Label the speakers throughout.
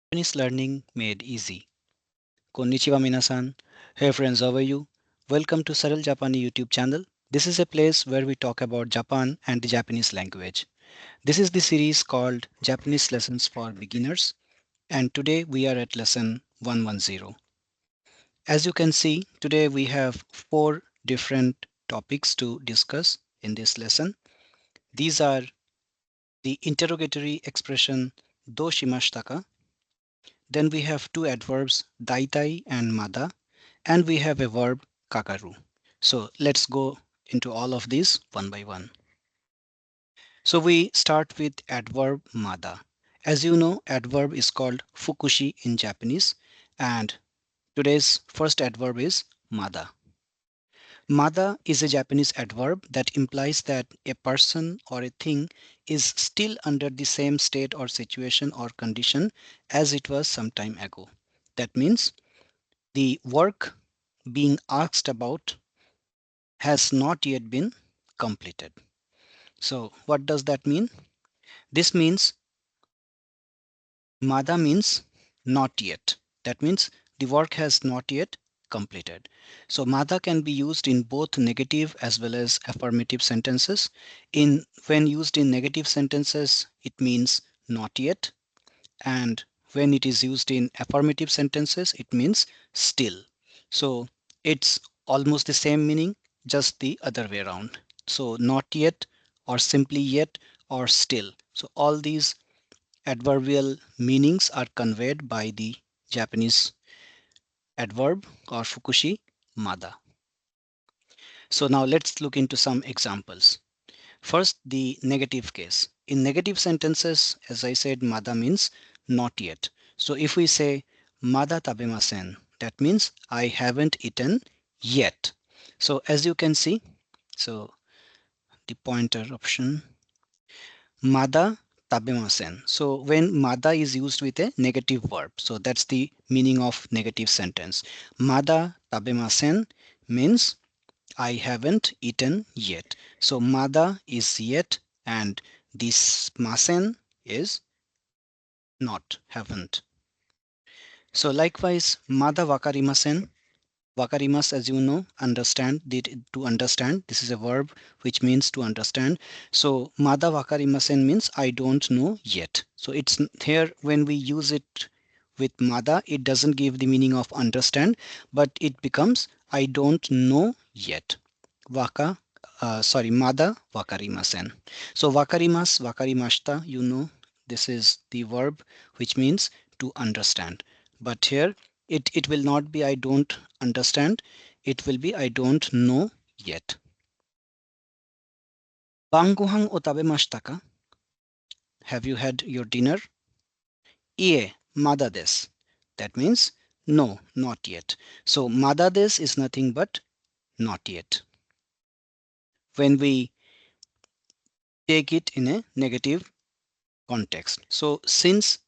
Speaker 1: Japanese learning made easy. Konnichiwa minasan. Hey friends, how are you? Welcome to Saral Japani YouTube channel. This is a place where we talk about Japan and the Japanese language. This is the series called Japanese Lessons for Beginners, and today we are at lesson 110. As you can see, today we have four different topics to discuss in this lesson. These are the interrogatory expression "do shimashitaka." Then we have two adverbs daitai and mada, and we have a verb kakaru. So let's go into all of these one by one. So we start with adverb mada. As you know, adverb is called fukushi in Japanese, and today's first adverb is mada. Mada is a Japanese adverb that implies that a person or a thing is still under the same state or situation or condition as it was some time ago. That means the work being asked about has not yet been completed. So what does that mean? This means mada means not yet. That means the work has not yet completed. So mada can be used in both negative as well as affirmative sentences. When used in negative sentences, it means not yet, and when it is used in affirmative sentences, it means still. So it's almost the same meaning, just the other way around. So not yet, or simply yet, or still. So all these adverbial meanings are conveyed by the Japanese adverb or fukushi mada. So now let's look into some examples. First, the negative case. In negative sentences, as I said, mada means not yet. So if we say mada tabemasen, that means I haven't eaten yet. So as you can see, so the pointer option, mada tabemasen. So when mada is used with a negative verb, so that's the meaning of negative sentence. Mada tabemasen means I haven't eaten yet. So mada is yet, and this masen is not, haven't. So likewise, mada wakarimasen. Wakarimas, as you know, understand, to understand. This is a verb which means to understand. So mada wakarimasen means I don't know yet. So it's here when we use it with mada, it doesn't give the meaning of understand, but it becomes I don't know yet. Mada wakarimasen. So wakarimas, wakarimashita, you know, this is the verb which means to understand. But here it will not be I don't understand, it will be I don't know yet. Bangohan o tabemashita ka? Have you had your dinner? Ie, mada desu. That means no, not yet. So mada desu is nothing but not yet. When we take it in a negative context. So since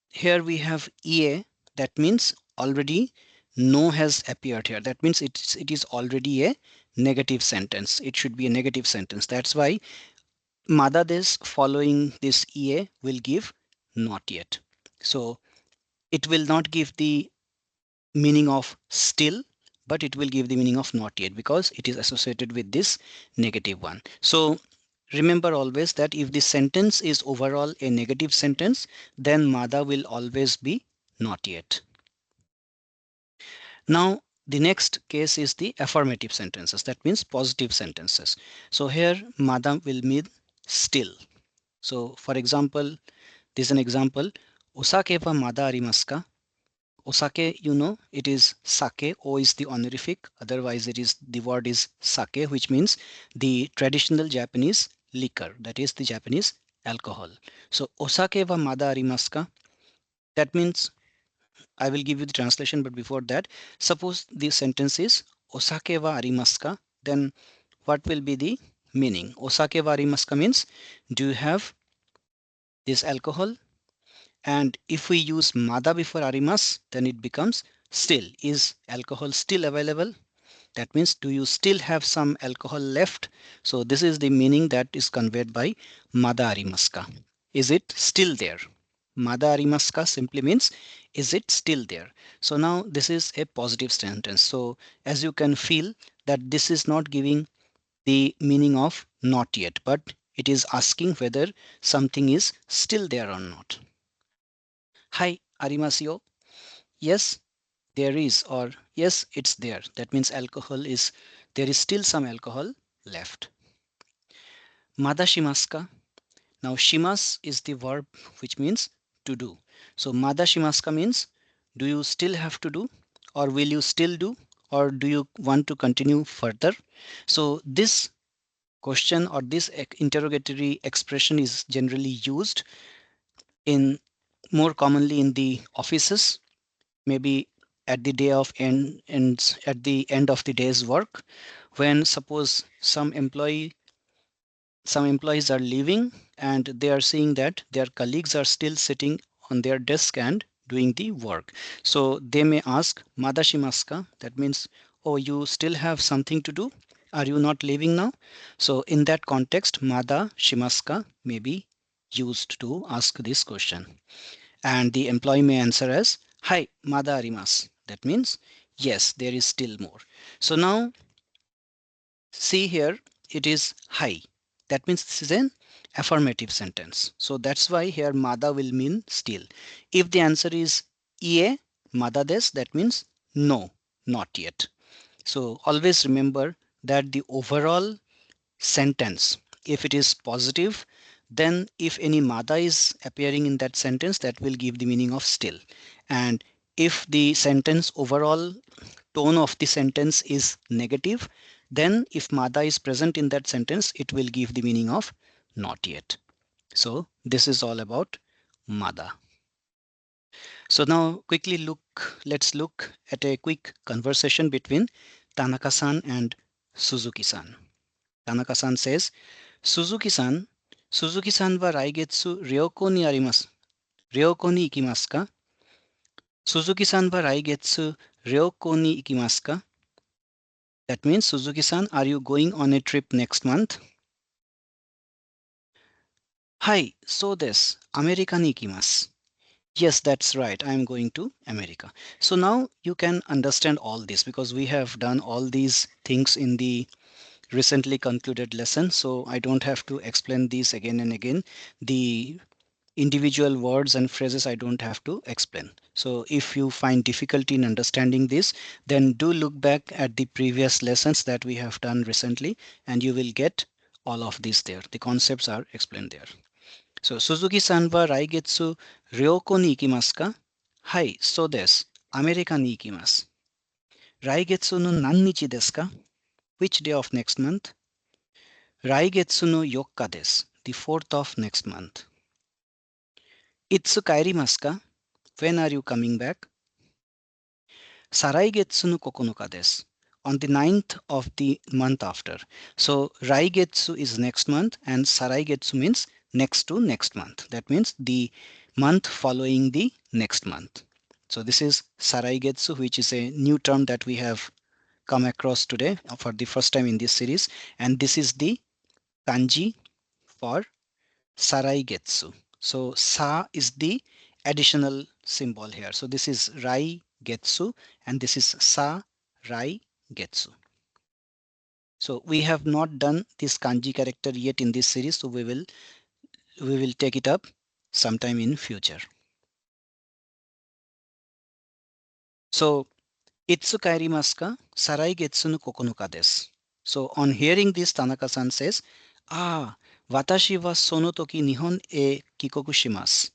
Speaker 1: here we have EA, that means already no has appeared here. That means it is already a negative sentence. It should be a negative sentence. That's why mada des following this EA will give not yet. So it will not give the meaning of still, but it will give the meaning of not yet because it is associated with this negative one. So remember always that if the sentence is overall a negative sentence, then mada will always be not yet. Now the next case is the affirmative sentences. That means positive sentences. So here mada will mean still. So for example, this is an example. Osake wa mada arimasu ka? Osake, you know, it is sake. O is the honorific. Otherwise, it is the word is sake, which means the traditional Japanese liquor. That is the Japanese alcohol. So osake wa mada arimasu ka? That means I will give you the translation, but before that, suppose the sentence is osake wa arimasu ka? Then what will be the meaning? Osake wa arimasu ka means do you have this alcohol? And if we use mada before arimas, then it becomes still. Is alcohol still available? That means do you still have some alcohol left? So this is the meaning that is conveyed by mada arimasu ka. Is it still there? Mada arimasu ka simply means, is it still there? So now this is a positive sentence. So as you can feel that this is not giving the meaning of not yet, but it is asking whether something is still there or not. Hai, arimasu yo. Yes, there is, or yes, it's there. That means alcohol is, there is still some alcohol left. Mada shimasu ka? Now shimas is the verb which means to do. So mada shimasu ka means, do you still have to do, or will you still do, or do you want to continue further? So this question or this interrogatory expression is generally used in more commonly in the offices, maybe at the day of end and at the end of the day's work, when suppose some employees are leaving and they are seeing that their colleagues are still sitting on their desk and doing the work. So they may ask, Mada shimasu ka? That means, oh, you still have something to do? Are you not leaving now? So in that context, Mada shimasu ka may be used to ask this question. And the employee may answer as, Hai, Mada arimasu. That means, yes, there is still more. So now see here, it is hai. That means this is an affirmative sentence. So that's why here mada will mean still. If the answer is ie, mada des, that means no, not yet. So always remember that the overall sentence, if it is positive, then if any mada is appearing in that sentence, that will give the meaning of still. And if the sentence overall tone of the sentence is negative, then if mada is present in that sentence, it will give the meaning of not yet. So this is all about mada. So now let's look at a quick conversation between Tanaka-san and Suzuki-san. Tanaka-san says, Suzuki-san, Suzuki-san wa raigetsu ryoko ni arimasu. Ryoko ni ikimasu ka? Suzuki-san wa raigetsu ryoko ni ikimasu ka? That means, Suzuki-san, are you going on a trip next month? Hi, so desu. America ni ikimasu. Yes, that's right. I'm going to America. So now you can understand all this because we have done all these things in the recently concluded lesson. So I don't have to explain these again and again. The individual words and phrases I don't have to explain. So if you find difficulty in understanding this, then do look back at the previous lessons that we have done recently and you will get all of these there. The concepts are explained there. So Suzuki-san wa raigetsu ryoko ni ikimasu ka? Hai, so desu. America ni ikimasu. Raigetsu no nannichi desu ka? Which day of next month? Raigetsu no 4日 desu. The 4th of next month. Itsu kaerimasu ka? When are you coming back? Saraigetsu no 9日 desu. On the 9th of the month after. So Raigetsu is next month and Saraigetsu means next to next month. That means the month following the next month. So this is Saraigetsu, which is a new term that we have come across today for the first time in this series. And this is the kanji for Saraigetsu. So sa is the additional symbol here. So this is Rai Getsu and this is Sa Rai Getsu. So we have not done this kanji character yet in this series, so we will take it up sometime in future. So itsu kaerimasu ka? Sarai getsu no 9日 desu. So on hearing this, Tanaka-san says, watashi wa sono toki Nihon e kikoku shimasu.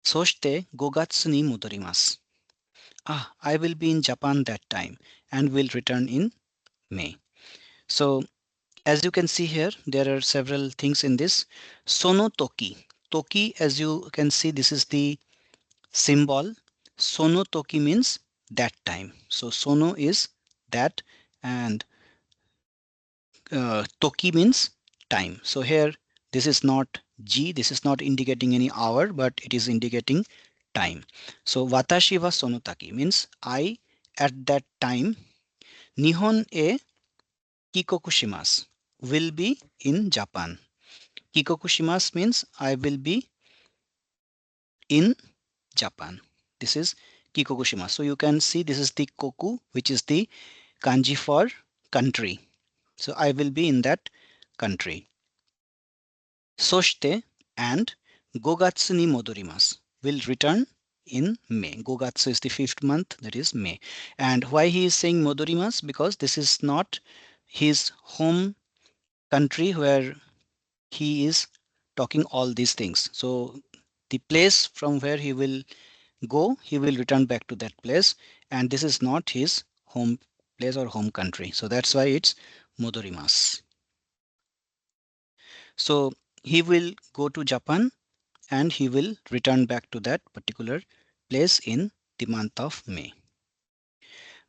Speaker 1: Soshite 5月に戻ります. I will be in Japan that time and will return in May. So as you can see here, there are several things in this. Sono toki. Toki, as you can see, this is the symbol. Sono toki means that time. So sono is that and toki means time. So here this is not G, this is not indicating any hour, but it is indicating time. So watashi wa sono taki means I at that time Nihon e kikoku shimasu will be in Japan. Kikoku shimasu means I will be in Japan. This is Kikokushima. So you can see this is the koku, which is the kanji for country. So I will be in that country. Soshite and Gogatsu ni modorimasu will return in May. Gogatsu is the fifth month, that is May. And why he is saying modorimasu? Because this is not his home country where he is talking all these things. So the place from where he will go, he will return back to that place, and this is not his home place or home country. So that's why it's modorimasu. So he will go to Japan and he will return back to that particular place in the month of May.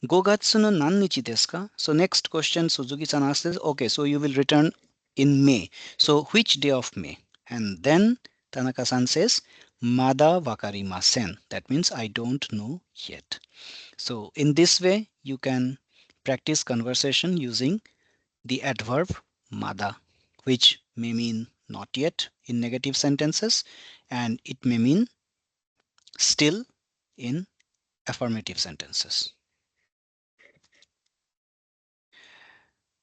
Speaker 1: Gogatsu no nannichi desu ka? So next question Suzuki-san asks is, okay, so you will return in May. So which day of May? And then Tanaka-san says, mada wakarimasen. That means I don't know yet. So in this way, you can practice conversation using the adverb mada, which may mean not yet in negative sentences, and it may mean still in affirmative sentences.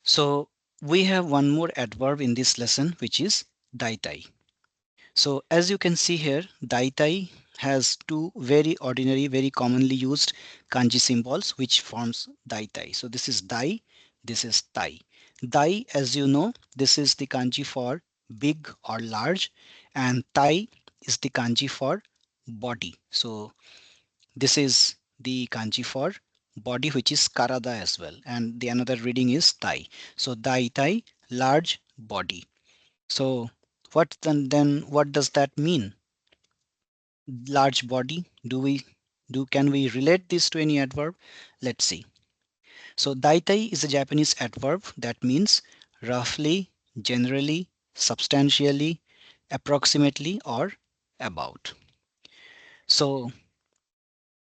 Speaker 1: So we have one more adverb in this lesson, which is daitai. So as you can see here, daitai has two very ordinary, very commonly used kanji symbols which forms daitai. So this is dai, this is tai. Dai, as you know, this is the kanji for big or large, and tai is the kanji for body. So this is the kanji for body, which is karada as well, and the another reading is tai. So daitai, large body. So then what does that mean? Large body. Can we relate this to any adverb? Let's see. So daitai is a Japanese adverb that means roughly, generally, substantially, approximately, or about. So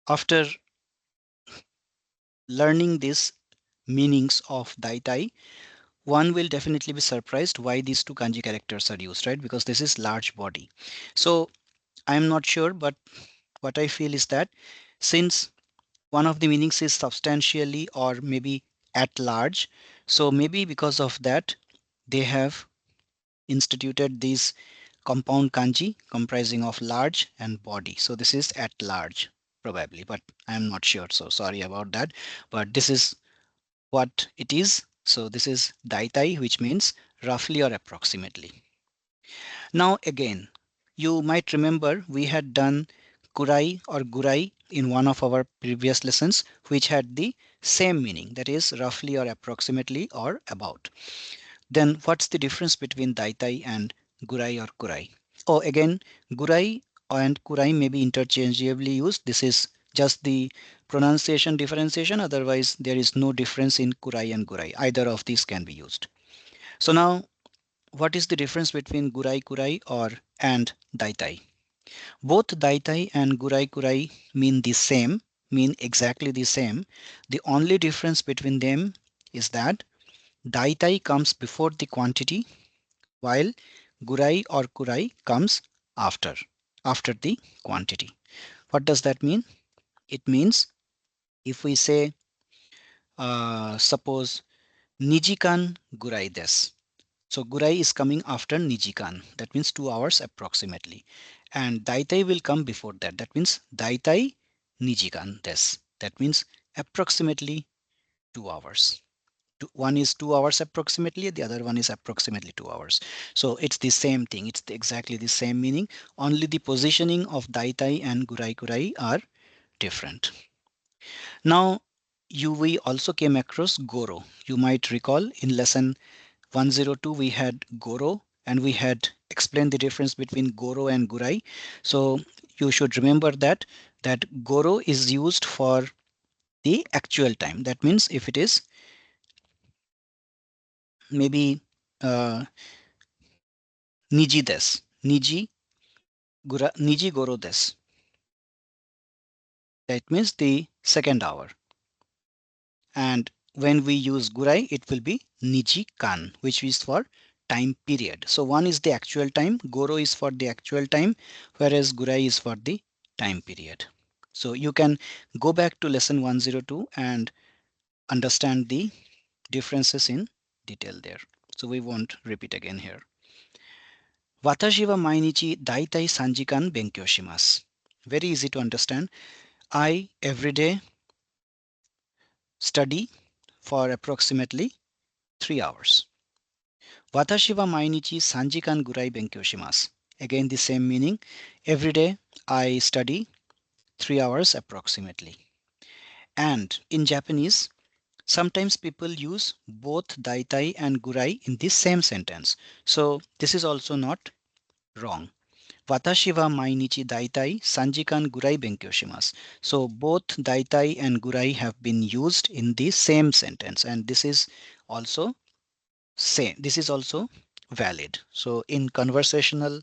Speaker 1: after learning these meanings of daitai, one will definitely be surprised why these two kanji characters are used, right? Because this is large body. So I'm not sure, but what I feel is that since one of the meanings is substantially or maybe at large, so maybe because of that they have instituted these compound kanji comprising of large and body. So this is at large probably, but I'm not sure, so sorry about that, but this is what it is. So this is daitai, which means roughly or approximately. Now again, you might remember we had done kurai or gurai in one of our previous lessons, which had the same meaning, that is roughly or approximately or about. Then what's the difference between daitai and gurai or kurai? Oh, again, gurai and kurai may be interchangeably used. This is just the pronunciation differentiation. Otherwise, there is no difference in kurai and gurai. Either of these can be used. So now, what is the difference between gurai kurai or and daitai? Both daitai and gurai kurai mean exactly the same. The only difference between them is that daitai comes before the quantity, while gurai or kurai comes after the quantity. What does that mean? It means if we say, suppose nijikan gurai des. So gurai is coming after nijikan. That means 2 hours approximately. And daitai will come before that. That means daitai nijikan des. That means approximately 2 hours. One is 2 hours approximately, the other one is approximately 2 hours. So it's the same thing. It's exactly the same meaning. Only the positioning of daitai and gurai kurai are different. Now, we also came across goro. You might recall in lesson 102 we had goro and we had explained the difference between goro and gurai. So you should remember that goro is used for the actual time. That means if it is maybe uh, niji des, niji goro des. That means the second hour. And when we use gurai, it will be niji kan, which is for time period. So one is the actual time, goro is for the actual time, whereas gurai is for the time period. So you can go back to lesson 102 and understand the differences in detail there. So we won't repeat again here. Watashi wa mainichi daitai 3時間 benkyou shimasu. Very easy to understand. I every day study for approximately 3 hours. Watashi wa mainichi 3時間 gurai benkyou shimasu. Again the same meaning. Every day I study 3 hours approximately. And in Japanese, sometimes people use both daitai and gurai in this same sentence. So this is also not wrong. Watashi wa mainichi daitai 3時間 gurai benkyou shimasu. So both daitai and gurai have been used in the same sentence, and this is also same. This is also valid. So in conversational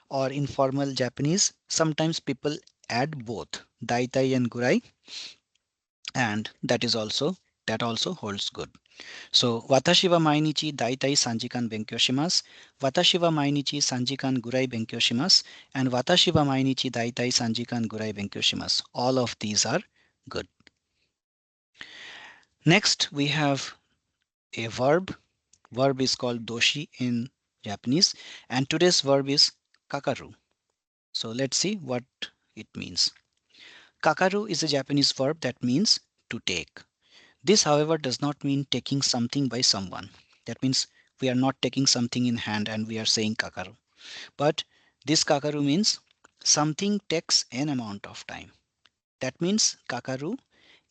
Speaker 1: or informal Japanese, sometimes people add both daitai and gurai, and that also holds good. So watashi wa mainichi daitai 3時間 benkyou shimasu, watashi wa mainichi 3時間 gurai benkyou shimasu, and watashi wa mainichi daitai 3時間 gurai benkyou shimasu. All of these are good. Next we have a verb. Verb is called doshi in Japanese, and today's verb is kakaru. So let's see what it means. Kakaru is a Japanese verb that means to take. This, however, does not mean taking something by someone. That means we are not taking something in hand and we are saying kakaru. But this kakaru means something takes an amount of time. That means kakaru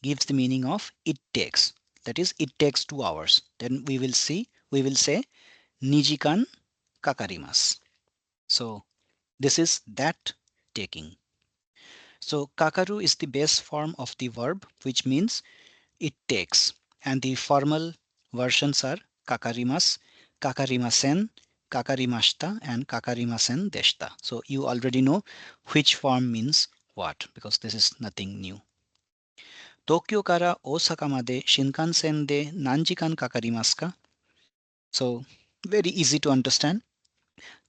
Speaker 1: gives the meaning of it takes. That is, it takes 2 hours. Then we will say 2時間 kakarimasu. So this is that taking. So kakaru is the base form of the verb, which means it takes, and the formal versions are kakarimasu, kakarimasen, kakarimashita, and kakarimasen deshita. So you already know which form means what, because this is nothing new. Tokyo kara Osaka made shinkansen de nanjikan kakarimasu ka? So very easy to understand.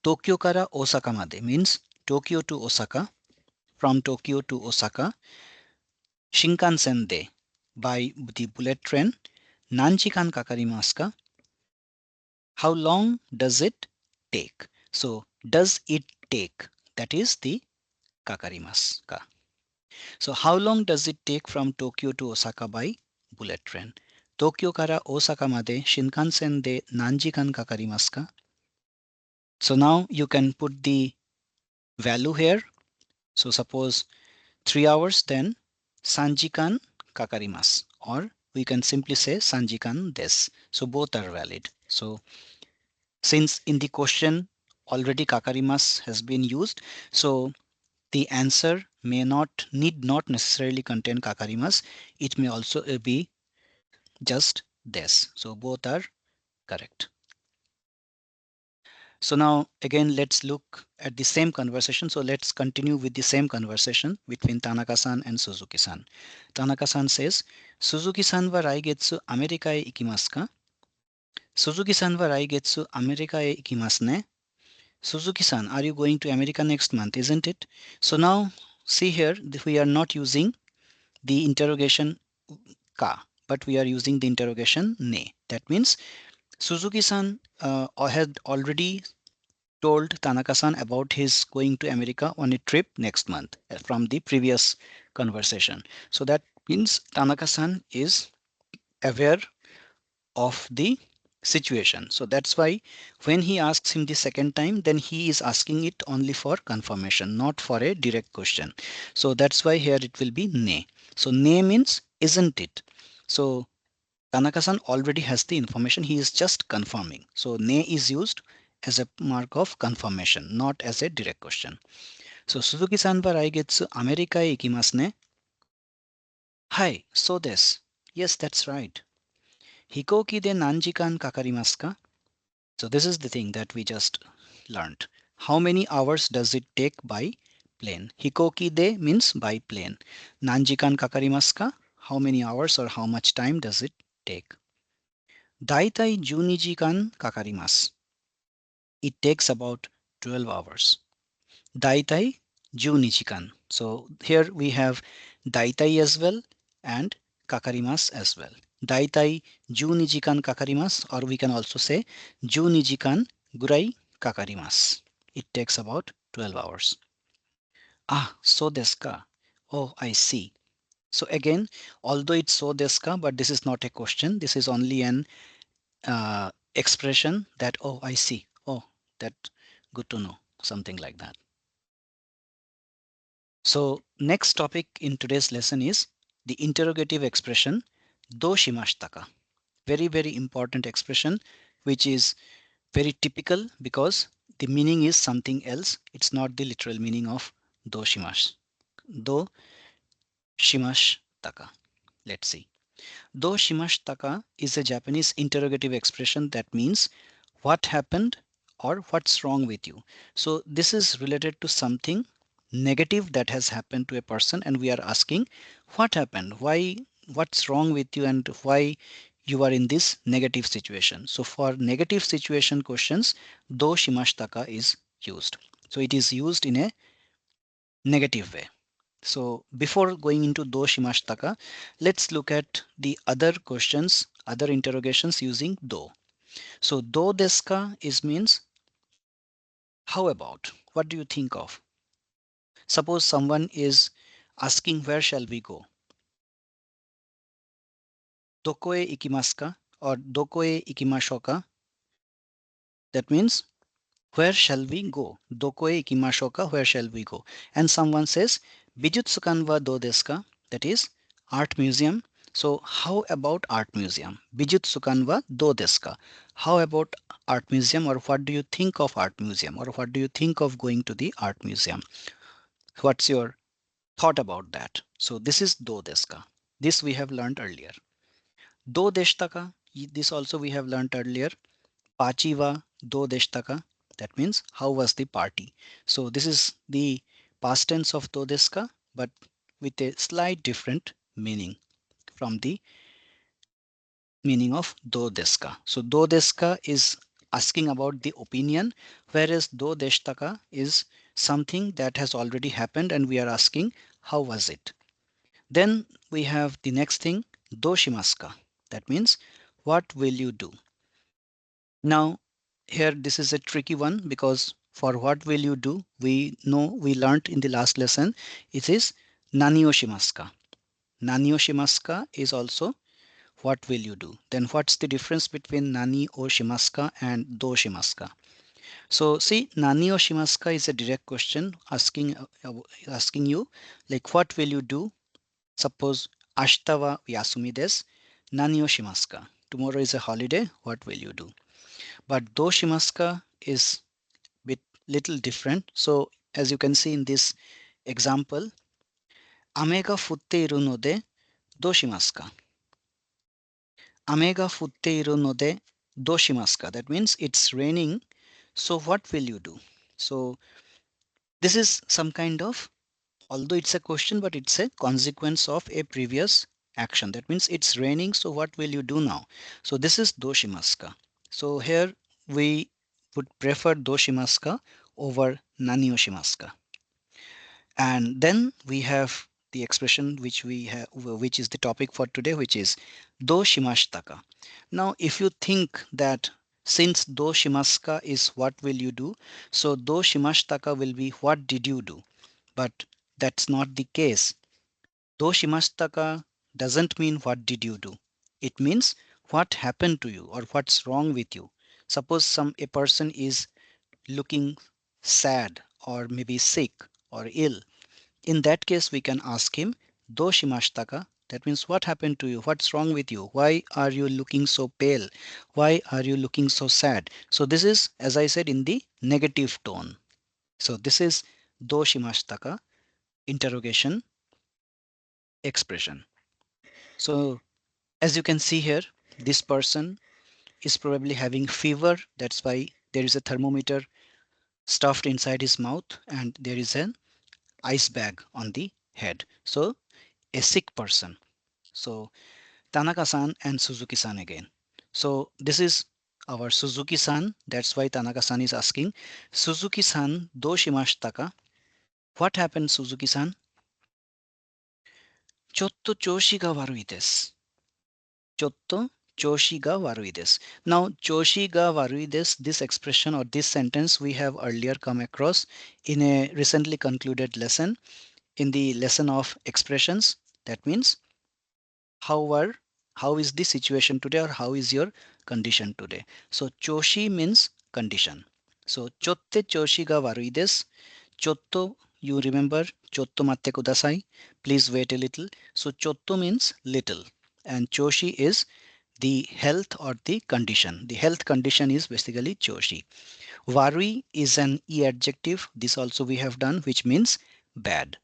Speaker 1: Tokyo kara Osaka made means Tokyo to Osaka. From Tokyo to Osaka, shinkansen de, by the bullet train, nanjikan kakarimasu ka? How long does it take? So does it take? That is the kakarimasu ka. So how long does it take from Tokyo to Osaka by bullet train? Tokyo kara Osaka made shinkansen de nanjikan kakarimasu ka? So now you can put the value here. So suppose 3 hours, then sanjikan kakarimasu, or we can simply say sanjikan desu. So both are valid. So since in the question already kakarimasu has been used, so the answer need not necessarily contain kakarimasu. It may also be just desu. So both are correct. So now again let's look at the same conversation. So let's continue with the same conversation between Tanaka-san and Suzuki-san. Tanaka-san says, Suzuki-san wa raigetsu Amerika e ikimasu ka? Suzuki-san wa raigetsu Amerika e ikimasu ne? Suzuki-san, are you going to America next month, isn't it? So now see here, we are not using the interrogation ka, but we are using the interrogation ne. That means Suzuki-san had already told Tanaka-san about his going to America on a trip next month from the previous conversation. So that means Tanaka-san is aware of the situation. So that's why when he asks him the second time, then he is asking it only for confirmation, not for a direct question. So that's why here it will be ne. So ne means isn't it? So Tanaka-san already has the information, he is just confirming. So ne is used as a mark of confirmation, not as a direct question. So Suzuki-san wa raigetsu Amerika e ikimasu ne? Hai, so desu. Yes, that's right. Hikoki de nanjikan kakarimasu ka? So this is the thing that we just learned. How many hours does it take by plane? Hikoki de means by plane. Nanjikan kakarimasu ka? How many hours or how much time does it take? Daitai 12 jikan kakarimasu. It takes about 12 hours. Daitai 12時間. So here we have daitai as well and kakarimasu as well. Daitai 12時間 kakarimasu, or we can also say 12時間 gurai kakarimasu. It takes about 12 hours. Ah, so desu ka. Oh, I see. So again, although it's so desu ka, but this is not a question. This is only an expression that, oh, I see. Oh, that good to know. Something like that. So next topic in today's lesson is the interrogative expression "どうしましたか?" Very, very important expression, which is very typical because the meaning is something else. It's not the literal meaning of "どうしまし." "どうしましたか?" Let's see. "どうしましたか?" is a Japanese interrogative expression that means what happened or what's wrong with you. So this is related to something negative that has happened to a person, and we are asking what happened, why, what's wrong with you, and why you are in this negative situation. So for negative situation questions, do shimashitaka is used. So it is used in a negative way. So before going into do shimashitaka, let's look at the other questions, other interrogations using do. So do desu ka is means how about? What do you think of? Suppose someone is asking where shall we go? Doko e ikimasu ka? Or doko e ikimashou ka? That means where shall we go? Doko e ikimashou ka? Where shall we go? And someone says bijutsukan wa do desu ka? That is art museum. So how about art museum? Bijutsukan wa do desu ka? How about art museum, or what do you think of art museum, or what do you think of going to the art museum? What's your thought about that? So this is do desu ka. This we have learned earlier. Do deshita ka? This also we have learned earlier. Pachi wa do deshita ka? That means how was the party? So this is the past tense of do desu ka, but with a slight different meaning from the meaning of do desu ka. So do desu ka is asking about the opinion, whereas do deshita ka is something that has already happened and we are asking how was it. Then we have the next thing, doshimasu ka? That means what will you do? Now here this is a tricky one because for what will you do, we know, we learned in the last lesson, it is nani o shimasu ka? Nani o shimasu ka is also what will you do. Then what's the difference between nani o shimasu ka and do shimasu ka? So see, nani o shimasu ka is a direct question asking you like what will you do. Suppose ashita wa yasumi desu. Nani o shimasu ka? Tomorrow is a holiday. What will you do? But do shimasu ka is bit little different. So as you can see in this example, ame ga futte iru no de do shimasu ka? Ame ga futte iru no de do shimasu ka? That means it's raining. So what will you do? So this is some kind of, although it's a question, but it's a consequence of a previous action. That means it's raining, so what will you do now? So this is doshimasu ka? So here we would prefer doshimasu ka over nani o shimasu ka? And then we have the expression which we have, which is the topic for today, which is do shimashitaka. Now if you think that since do shimashika is what will you do, so do shimashitaka will be what did you do? But that's not the case. Do shimashitaka doesn't mean what did you do. It means what happened to you or what's wrong with you. Suppose a person is looking sad or maybe sick or ill. In that case, we can ask him, "Do shimashitaka?" That means what happened to you? What's wrong with you? Why are you looking so pale? Why are you looking so sad? So this is, as I said, in the negative tone. So this is "do shimashitaka?" interrogation expression. So as you can see here, this person is probably having fever. That's why there is a thermometer stuffed inside his mouth and there is an ice bag on the head. So a sick person. So Tanaka-san and Suzuki-san again. So this is our Suzuki-san. That's why Tanaka-san is asking, Suzuki-san, do shimashita ka? What happened, Suzuki-san? ちょっと調子が悪いです。ちょっと調子が悪いです。Now, 調子が悪いです, this expression or this sentence we have earlier come across in a recently concluded lesson, in the lesson of expressions. That means, how is the situation today or how is your condition today? So, 調子 means condition. So, ちょっと調子が悪いです。ちょっと you remember ちょっと待ってください. Please wait a little. So ちょっと means little and 調子 is the health or the condition. The health condition is basically 調子. Warui is an e adjective. This also we have done, which means bad.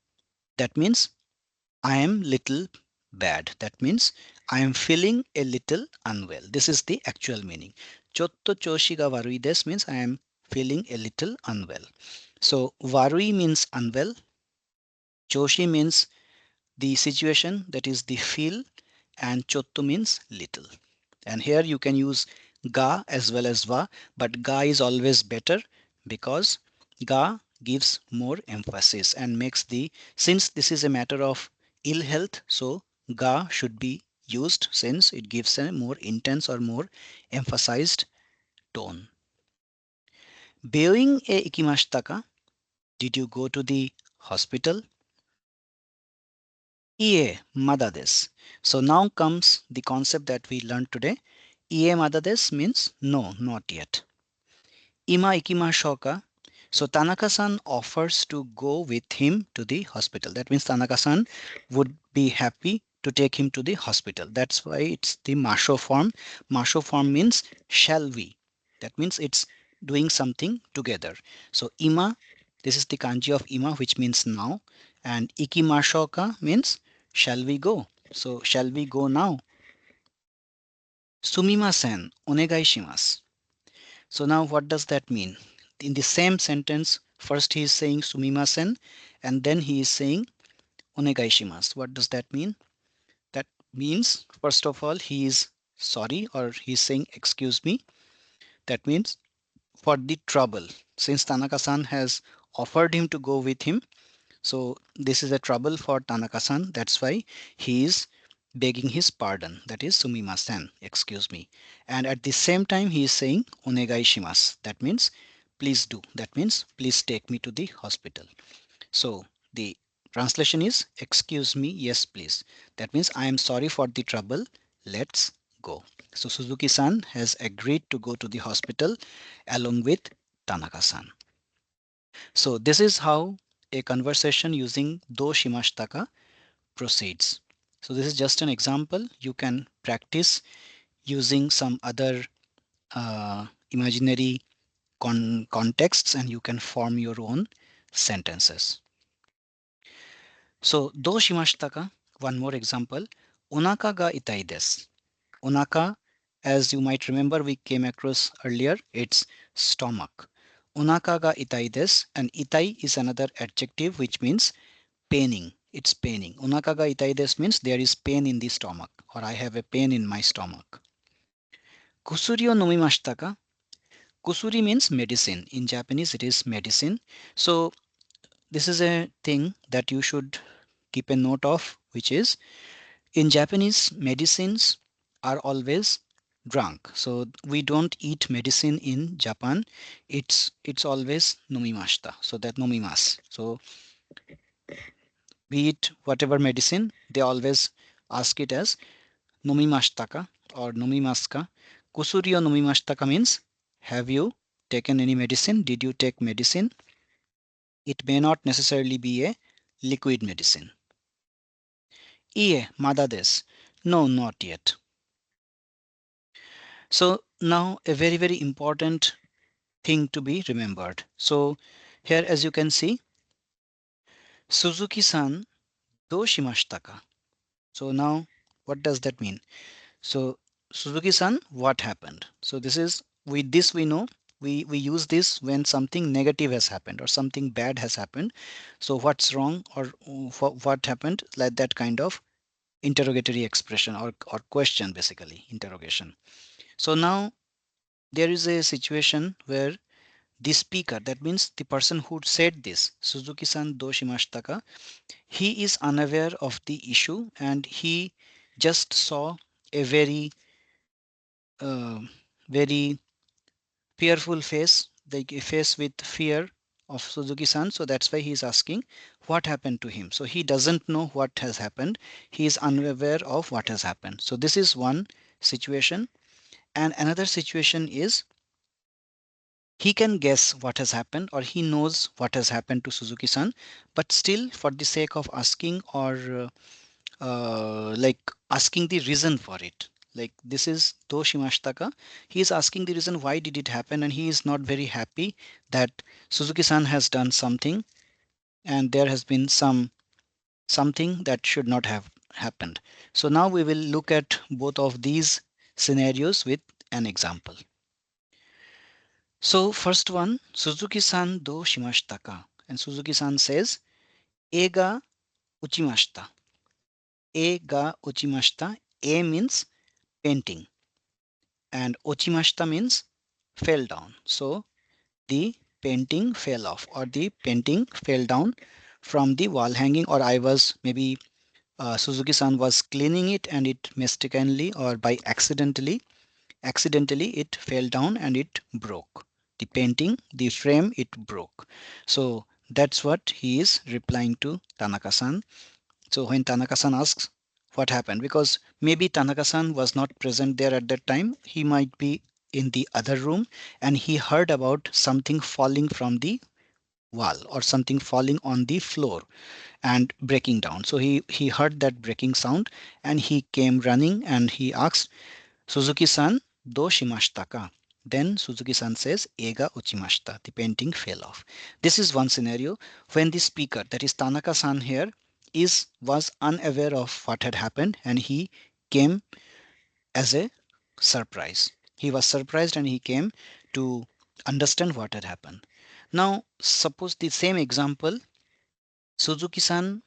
Speaker 1: That means I am little bad. That means I am feeling a little unwell. This is the actual meaning. ちょっと調子が悪いです means I am feeling a little unwell. So warui means unwell. Choshi means the situation, that is the feel, and chotto means little. And here you can use ga as well as va, but ga is always better because ga gives more emphasis and makes the, since this is a matter of ill health, so ga should be used since it gives a more intense or more emphasized tone. Being e ikimashitaka? Did you go to the hospital? Ie mada desu. So now comes the concept that we learned today. Ie mada desu means no, not yet. Ima ikimashou ka? So Tanaka-san offers to go with him to the hospital. That means Tanaka-san would be happy to take him to the hospital. That's why it's the masho form. Masho form means shall we. That means it's doing something together. So ima, this is the kanji of ima, which means now, and ikimashou ka means shall we go. So shall we go now? Sumimasen, onegai shimasu. So now what does that mean? In the same sentence, first he is saying sumimasen and then he is saying onegai shimasu. What does that mean? That means, first of all, he is sorry or he is saying excuse me. That means for the trouble. Since Tanaka-san has offered him to go with him, so this is a trouble for Tanaka-san. That's why he is begging his pardon. That is sumimasen, excuse me. And at the same time he is saying onegai shimasu. That means please do. That means please take me to the hospital. So the translation is excuse me, yes please. That means I am sorry for the trouble. Let's go. So Suzuki-san has agreed to go to the hospital along with Tanaka-san. So this is how a conversation using do shimashitaka proceeds. So this is just an example. You can practice using some other imaginary contexts and you can form your own sentences. So, どうしましたか? One more example. お腹が痛いです. Onaka, as you might remember, we came across earlier, it's stomach. お腹が痛いです and itai is another adjective which means paining. It's paining. お腹が痛いです means there is pain in the stomach or I have a pain in my stomach. 薬を飲みましたか? Kusuri means medicine. In Japanese, it is medicine. So this is a thing that you should keep a note of, which is in Japanese, medicines are always drunk. So we don't eat medicine in Japan. It's always nomimashita. So that nomimasu. So be it whatever medicine, they always ask it as nomimashitaka or nomimaska. Kusuri o nomimashitaka means have you taken any medicine? Did you take medicine? It may not necessarily be a liquid medicine. Ie, mada desu. No, not yet. So now a very, very important thing to be remembered. So here, as you can see, Suzuki-san, do shimashita ka? So now what does that mean? So Suzuki-san, what happened? So this is, with this we know, we use this when something negative has happened or something bad has happened. So what's wrong or what happened, like that kind of interrogatory expression or question, basically interrogation. So now there is a situation where the speaker, that means the person who said this, Suzuki-san do shimashitaka, he is unaware of the issue and he just saw a uh, very fearful face, like a face with fear of Suzuki-san. So that's why he is asking what happened to him. So he doesn't know what has happened. He is unaware of what has happened. So this is one situation. And another situation is he can guess what has happened or he knows what has happened to Suzuki-san, but still for the sake of asking or like asking the reason for it. Like this is doushimashitaka. He is asking the reason why did it happen and he is not very happy that Suzuki-san has done something and there has been something that should not have happened. So now we will look at both of these scenarios with an example. So first one, Suzuki-san do shimashitaka. And Suzuki-san says, E ga uchimashita. E ga uchimashita. E means painting and ochimashita means fell down. So the painting fell off or the painting fell down from the wall hanging, or I was maybe Suzuki-san was cleaning it and it mistakenly or by accidentally it fell down and it broke. The painting, the frame, it broke. So that's what he is replying to Tanaka-san. So when Tanaka-san asks what happened, because maybe Tanaka-san was not present there at that time, he might be in the other room and he heard about something falling from the wall or something falling on the floor and breaking down. So he heard that breaking sound and he came running and he asked, Suzuki-san, do shimashitaka? Then Suzuki-san says, Ega uchimashita. The painting fell off. This is one scenario when the speaker, that is Tanaka-san here, was unaware of what had happened and he came as a surprise. He was surprised and he came to understand what had happened. Now, suppose the same example, Suzuki-san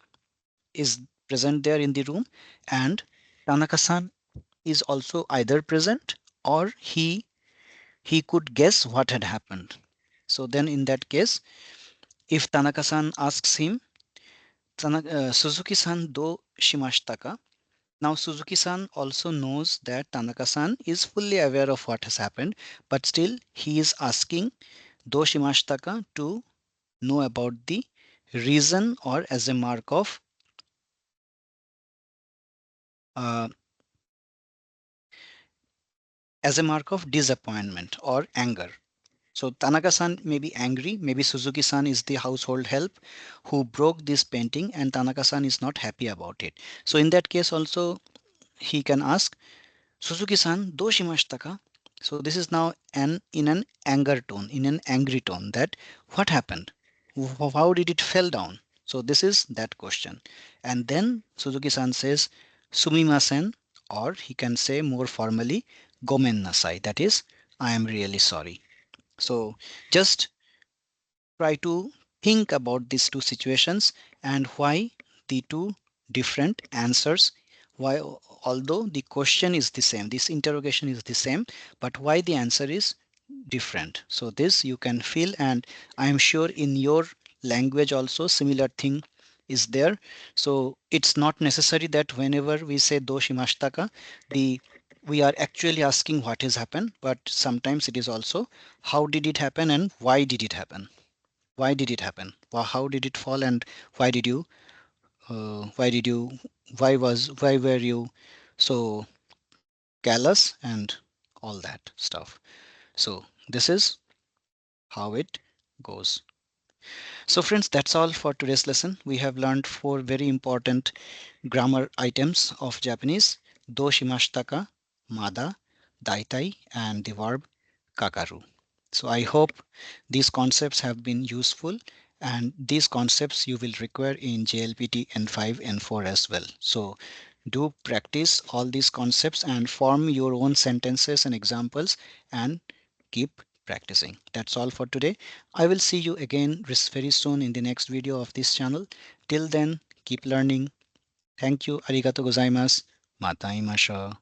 Speaker 1: is present there in the room and Tanaka-san is also either present or he could guess what had happened. So then in that case, if Tanaka-san asks him, Suzuki-san do shimashitaka. Now Suzuki-san also knows that Tanaka-san is fully aware of what has happened, but still he is asking do shimashitaka to know about the reason or uh, as a mark of disappointment or anger. So Tanaka-san may be angry, maybe Suzuki-san is the household help who broke this painting and Tanaka-san is not happy about it. So in that case also he can ask, Suzuki-san, do shimashitaka? So this is now in an anger tone, in an angry tone, that what happened? How did it fell down? So this is that question. And then Suzuki-san says, sumimasen, or he can say more formally, gomen nasai. That is, I am really sorry. So just try to think about these two situations and why the two different answers, why although the question is the same, this interrogation is the same, but why the answer is different. So this you can feel, and I am sure in your language also similar thing is there. So it's not necessary that whenever we say doushimashitaka, the we are actually asking what has happened, but sometimes it is also how did it happen and why did it happen. Why did it happen? How did it fall and why did you why did you why were you so callous and all that stuff. So this is how it goes. So friends, that's all for today's lesson. We have learned four very important grammar items of Japanese: do shimashitaka, mada, daitai, and the verb kakaru. So I hope these concepts have been useful, and these concepts you will require in JLPT N5 N4 as well. So do practice all these concepts and form your own sentences and examples and keep practicing. That's all for today. I will see you again very soon in the next video of this channel. Till then, keep learning. Thank you. Arigato gozaimasu. Mata imasho.